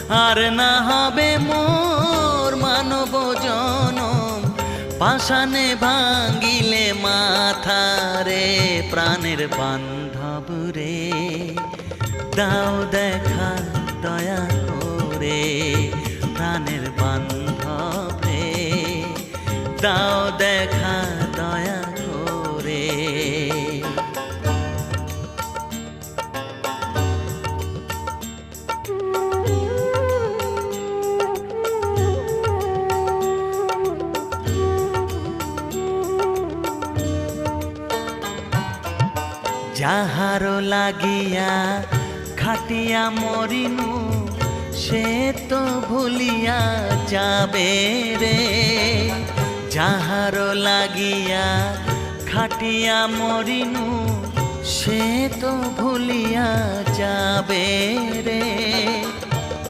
আর না হবে মোর মানব জনম, পাষাণে ভাঙ্গিলে মাথা রে। প্রাণের বান্ধব রে, দাও দেখা দয়া করে। প্রাণের বান্ধব রে, দাও দেখা দয়া করে। যাহারো লাগিয়া খাটিয়া মরিনু, সে তো ভুলিয়া যাবে রে। যাহারো লাগিয়া খাটিয়া মরিনু, সে তো ভুলিয়া যাবে রে।